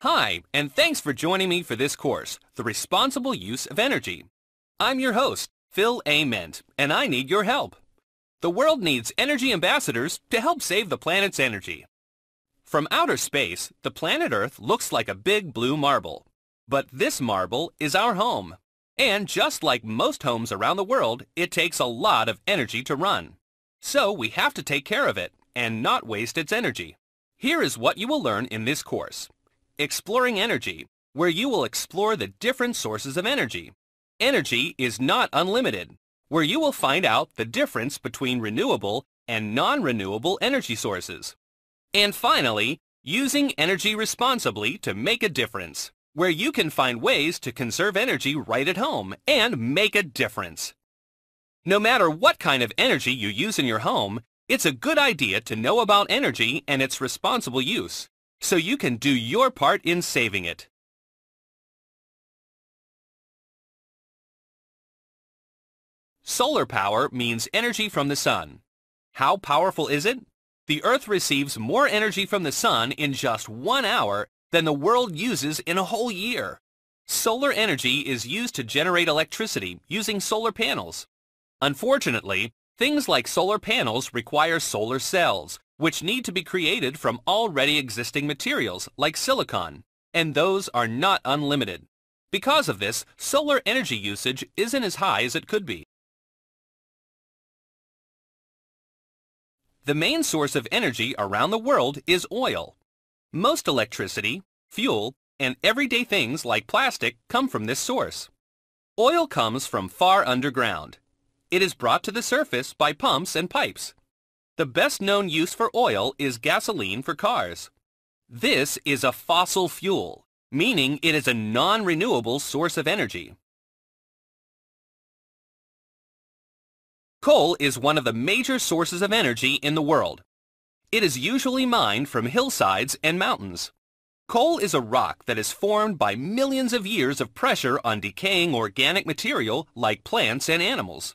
Hi, and thanks for joining me for this course, The Responsible Use of Energy. I'm your host, Phil A. Ment, and I need your help. The world needs energy ambassadors to help save the planet's energy. From outer space, the planet Earth looks like a big blue marble. But this marble is our home. And just like most homes around the world, it takes a lot of energy to run. So we have to take care of it and not waste its energy. Here is what you will learn in this course. Exploring Energy, where you will explore the different sources of energy. Energy is not unlimited, where you will find out the difference between renewable and non-renewable energy sources. And finally, using energy responsibly to make a difference, where you can find ways to conserve energy right at home and make a difference. No matter what kind of energy you use in your home, it's a good idea to know about energy and its responsible use, so you can do your part in saving it. Solar power means energy from the sun. How powerful is it? The Earth receives more energy from the sun in just 1 hour than the world uses in a whole year. Solar energy is used to generate electricity using solar panels. Unfortunately, things like solar panels require solar cells, which need to be created from already existing materials like silicon, and those are not unlimited. Because of this, solar energy usage isn't as high as it could be. The main source of energy around the world is oil. Most electricity, fuel, and everyday things like plastic come from this source. Oil comes from far underground. It is brought to the surface by pumps and pipes. The best known use for oil is gasoline for cars. This is a fossil fuel, meaning it is a non-renewable source of energy. Coal is one of the major sources of energy in the world. It is usually mined from hillsides and mountains. Coal is a rock that is formed by millions of years of pressure on decaying organic material like plants and animals.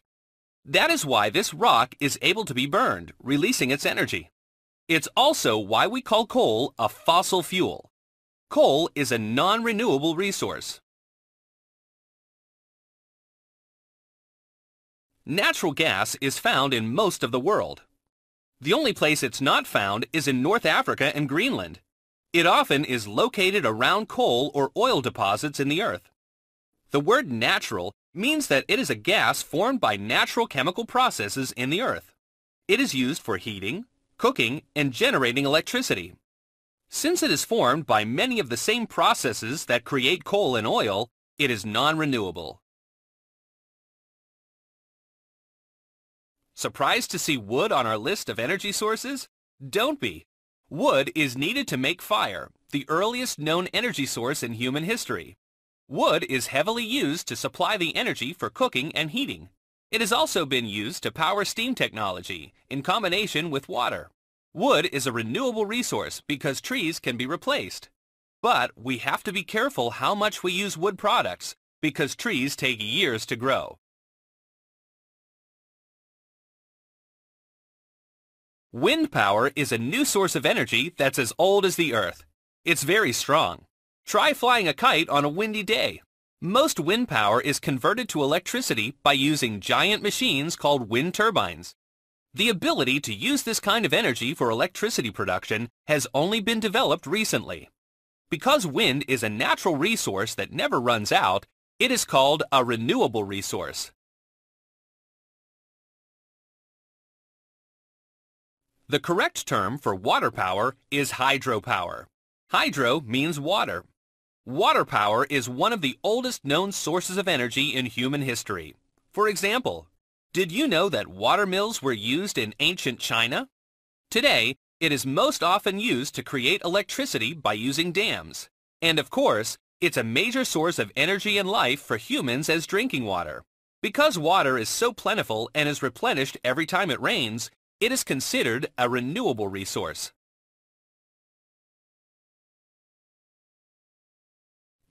That is why this rock is able to be burned, releasing its energy. It's also why we call coal a fossil fuel. Coal is a non-renewable resource. Natural gas is found in most of the world. The only place it's not found is in North Africa and Greenland. It often is located around coal or oil deposits in the earth. The word natural means that it is a gas formed by natural chemical processes in the earth. It is used for heating, cooking, and generating electricity. Since it is formed by many of the same processes that create coal and oil, it is non-renewable. Surprised to see wood on our list of energy sources? Don't be. Wood is needed to make fire, the earliest known energy source in human history. Wood is heavily used to supply the energy for cooking and heating. It has also been used to power steam technology in combination with water. Wood is a renewable resource because trees can be replaced. But we have to be careful how much we use wood products because trees take years to grow. Wind power is a new source of energy that's as old as the Earth. It's very strong. Try flying a kite on a windy day. Most wind power is converted to electricity by using giant machines called wind turbines. The ability to use this kind of energy for electricity production has only been developed recently. Because wind is a natural resource that never runs out, it is called a renewable resource. The correct term for water power is hydropower. Hydro means water. Water power is one of the oldest known sources of energy in human history. For example, did you know that water mills were used in ancient China? Today, it is most often used to create electricity by using dams. And of course, it's a major source of energy and life for humans as drinking water. Because water is so plentiful and is replenished every time it rains, it is considered a renewable resource.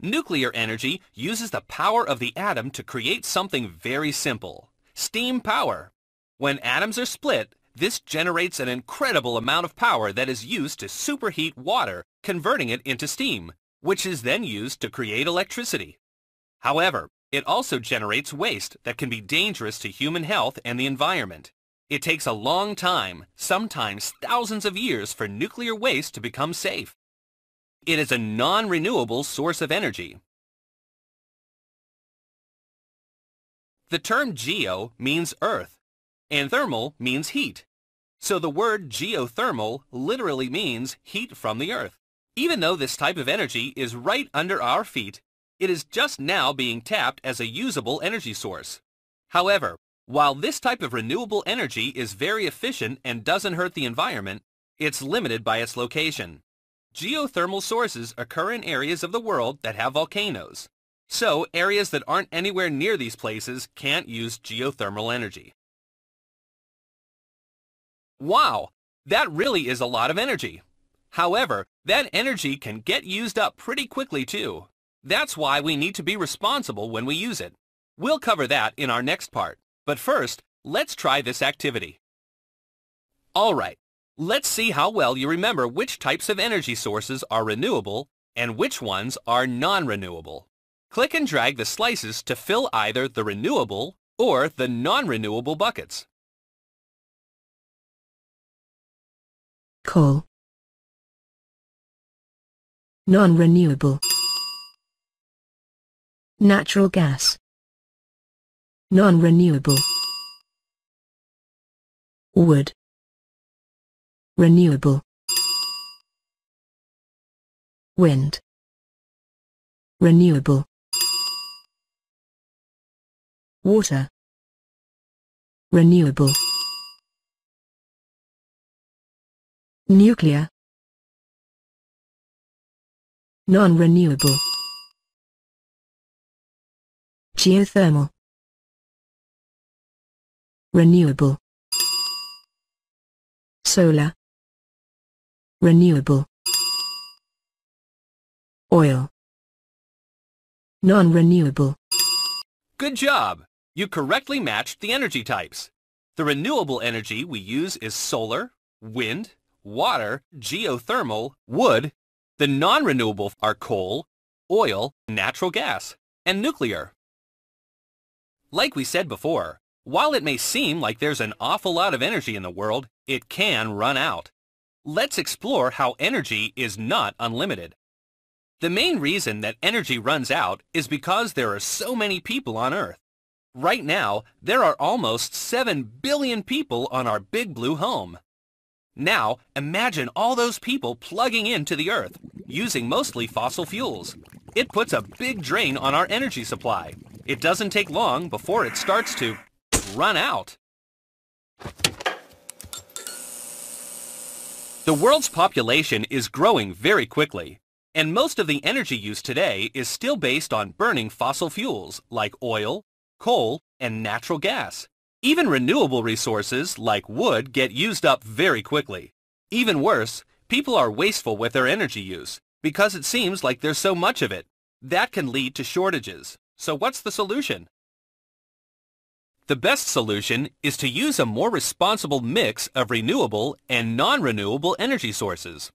Nuclear energy uses the power of the atom to create something very simple: steam power. When atoms are split, this generates an incredible amount of power that is used to superheat water, converting it into steam, which is then used to create electricity. However, it also generates waste that can be dangerous to human health and the environment. It takes a long time, sometimes thousands of years, for nuclear waste to become safe. It is a non-renewable source of energy. The term geo means earth, and thermal means heat. So the word geothermal literally means heat from the earth. Even though this type of energy is right under our feet, it is just now being tapped as a usable energy source. However, while this type of renewable energy is very efficient and doesn't hurt the environment, it's limited by its location. Geothermal sources occur in areas of the world that have volcanoes. So areas that aren't anywhere near these places can't use geothermal energy. Wow, that really is a lot of energy. However, that energy can get used up pretty quickly too. That's why we need to be responsible when we use it. We'll cover that in our next part. But first, let's try this activity. Alright, let's see how well you remember which types of energy sources are renewable and which ones are non-renewable. Click and drag the slices to fill either the renewable or the non-renewable buckets. Coal. Non-renewable. Natural gas. Non-renewable. Wood. Renewable. Wind. Renewable. Water. Renewable. Nuclear. Non-renewable. Geothermal. Renewable. Solar. Renewable. Oil. Non-renewable. Good job! You correctly matched the energy types. The renewable energy we use is solar, wind, water, geothermal, wood. The non-renewable are coal, oil, natural gas, and nuclear. Like we said before, while it may seem like there's an awful lot of energy in the world, it can run out. Let's explore how energy is not unlimited. The main reason that energy runs out is because there are so many people on Earth. Right now, there are almost 7 billion people on our big blue home. Now, imagine all those people plugging into the Earth, using mostly fossil fuels. It puts a big drain on our energy supply. It doesn't take long before it starts to run out. The world's population is growing very quickly, and most of the energy use today is still based on burning fossil fuels like oil, coal, and natural gas. Even renewable resources like wood get used up very quickly. Even worse, people are wasteful with their energy use because it seems like there's so much of it. That can lead to shortages. So what's the solution? The best solution is to use a more responsible mix of renewable and non-renewable energy sources.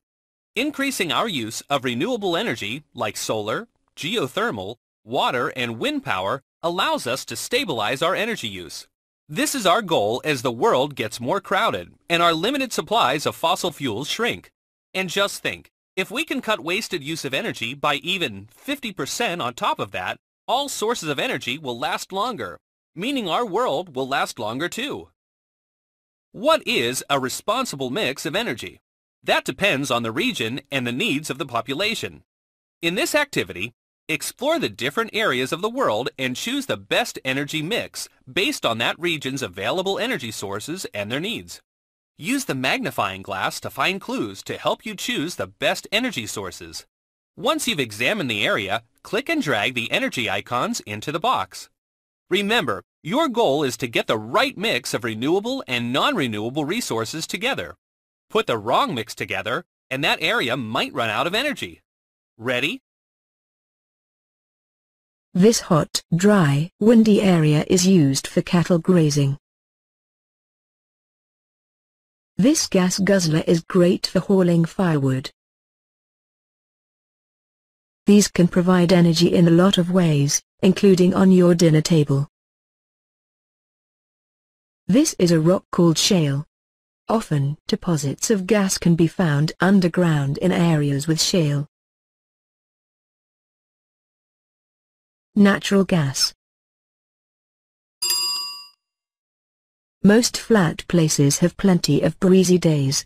Increasing our use of renewable energy like solar, geothermal, water, and wind power allows us to stabilize our energy use. This is our goal as the world gets more crowded and our limited supplies of fossil fuels shrink. And just think, if we can cut wasted use of energy by even 50% on top of that, all sources of energy will last longer, meaning our world will last longer too. What is a responsible mix of energy? That depends on the region and the needs of the population. In this activity, explore the different areas of the world and choose the best energy mix based on that region's available energy sources and their needs. Use the magnifying glass to find clues to help you choose the best energy sources. Once you've examined the area, click and drag the energy icons into the box. Remember, your goal is to get the right mix of renewable and non-renewable resources together. Put the wrong mix together, and that area might run out of energy. Ready? This hot, dry, windy area is used for cattle grazing. This gas guzzler is great for hauling firewood. These can provide energy in a lot of ways, including on your dinner table. This is a rock called shale. Often, deposits of gas can be found underground in areas with shale. Natural gas. Most flat places have plenty of breezy days.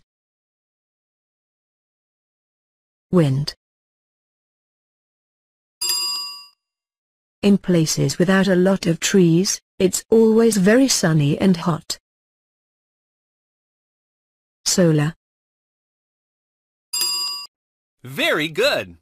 Wind. In places without a lot of trees, it's always very sunny and hot. Solar. Very good!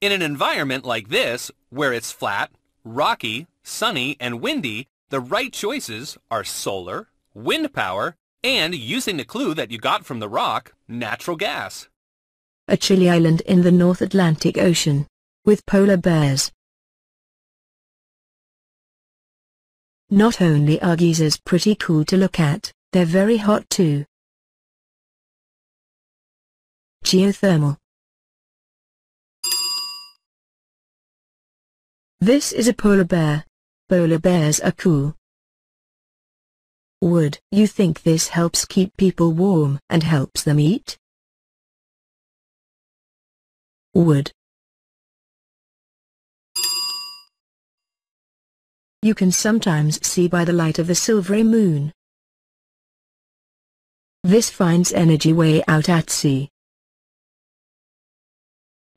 In an environment like this, where it's flat, rocky, sunny, and windy, the right choices are solar, wind power, and, using the clue that you got from the rock, natural gas. A chilly island in the North Atlantic Ocean, with polar bears. Not only are geysers pretty cool to look at, they're very hot too. Geothermal. This is a polar bear. Polar bears are cool. Wood. You think this helps keep people warm and helps them eat? Wood. You can sometimes see by the light of the silvery moon. This finds energy way out at sea.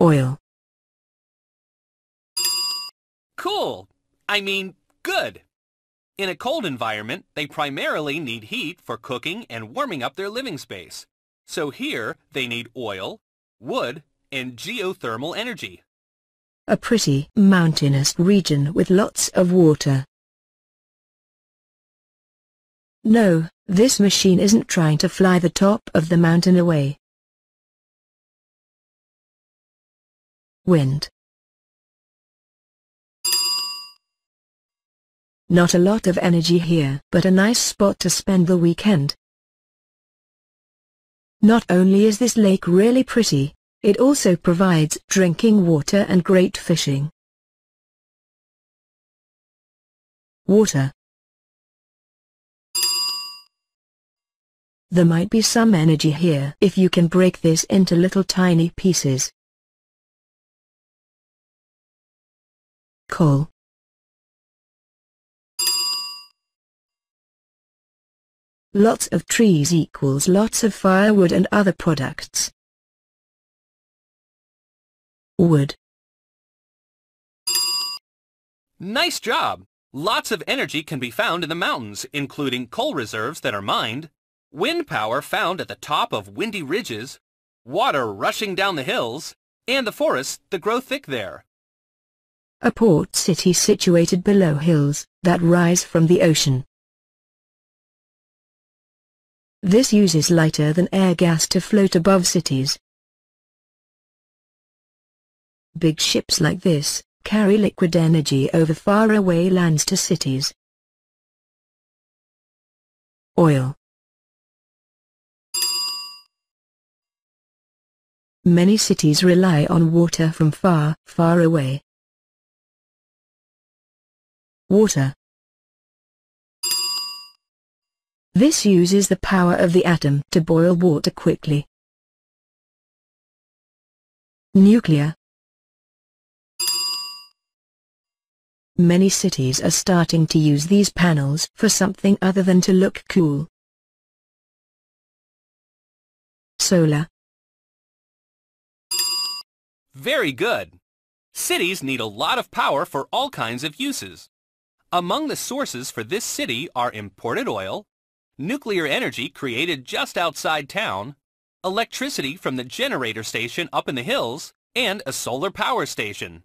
Oil. Cool! I mean, good! In a cold environment, they primarily need heat for cooking and warming up their living space. So here, they need oil, wood, and geothermal energy. A pretty mountainous region with lots of water. No, this machine isn't trying to fly the top of the mountain away. Wind. Not a lot of energy here, but a nice spot to spend the weekend. Not only is this lake really pretty, it also provides drinking water and great fishing. Water. There might be some energy here if you can break this into little tiny pieces. Coal. Lots of trees equals lots of firewood and other products. Wood. Nice job! Lots of energy can be found in the mountains, including coal reserves that are mined, wind power found at the top of windy ridges, water rushing down the hills, and the forests that grow thick there. A port city situated below hills that rise from the ocean. This uses lighter than air gas to float above cities. Big ships like this carry liquid energy over faraway lands to cities. Oil. Many cities rely on water from far, far away. Water. This uses the power of the atom to boil water quickly. Nuclear. Many cities are starting to use these panels for something other than to look cool. Solar. Very good! Cities need a lot of power for all kinds of uses. Among the sources for this city are imported oil, nuclear energy created just outside town, electricity from the generator station up in the hills, and a solar power station.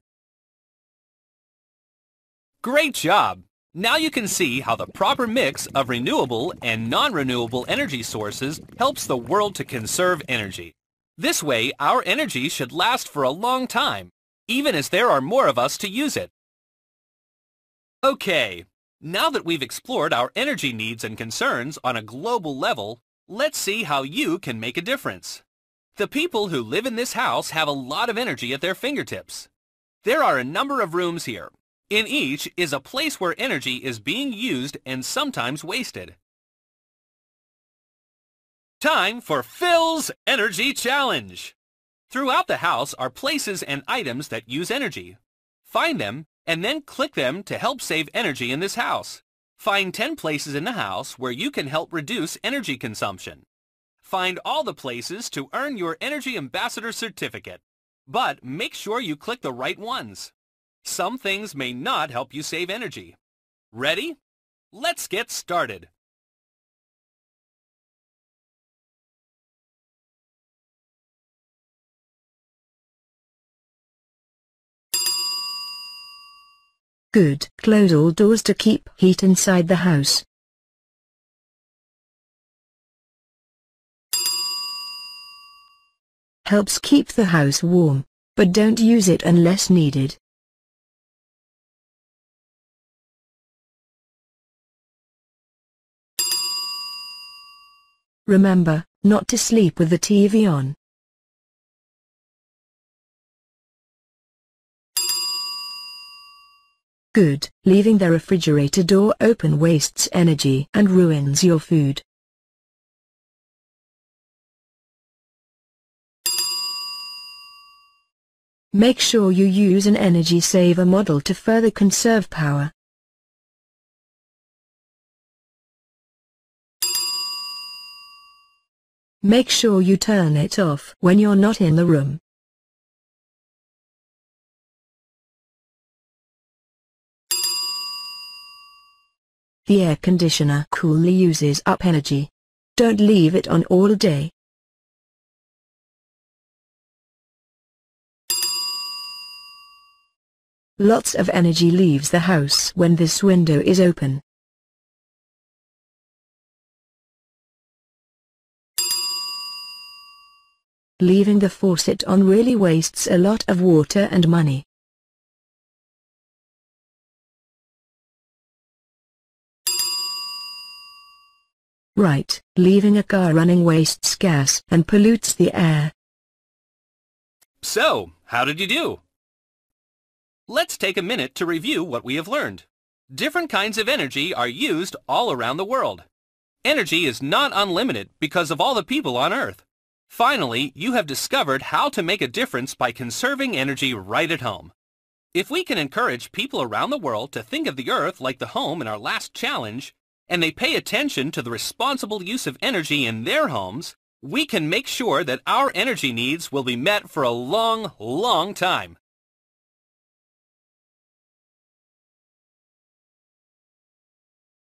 Great job! Now you can see how the proper mix of renewable and non-renewable energy sources helps the world to conserve energy. This way, our energy should last for a long time, even as there are more of us to use it. Okay, now that we've explored our energy needs and concerns on a global level, let's see how you can make a difference. The people who live in this house have a lot of energy at their fingertips. There are a number of rooms here. In each is a place where energy is being used and sometimes wasted. Time for Phil's Energy Challenge! Throughout the house are places and items that use energy. Find them and then click them to help save energy in this house. Find 10 places in the house where you can help reduce energy consumption. Find all the places to earn your Energy Ambassador certificate. But make sure you click the right ones. Some things may not help you save energy. Ready? Let's get started. Good. Close all doors to keep heat inside the house. Helps keep the house warm, but don't use it unless needed. Remember, not to sleep with the TV on. Good. Leaving the refrigerator door open wastes energy and ruins your food. Make sure you use an energy saver model to further conserve power. Make sure you turn it off when you're not in the room. The air conditioner coolly uses up energy. Don't leave it on all day. Lots of energy leaves the house when this window is open. Leaving the faucet on really wastes a lot of water and money. Right, leaving a car running wastes gas and pollutes the air. So, how did you do? Let's take a minute to review what we have learned. Different kinds of energy are used all around the world. Energy is not unlimited because of all the people on Earth. Finally, you have discovered how to make a difference by conserving energy right at home. If we can encourage people around the world to think of the Earth like the home in our last challenge, and they pay attention to the responsible use of energy in their homes, we can make sure that our energy needs will be met for a long, long time.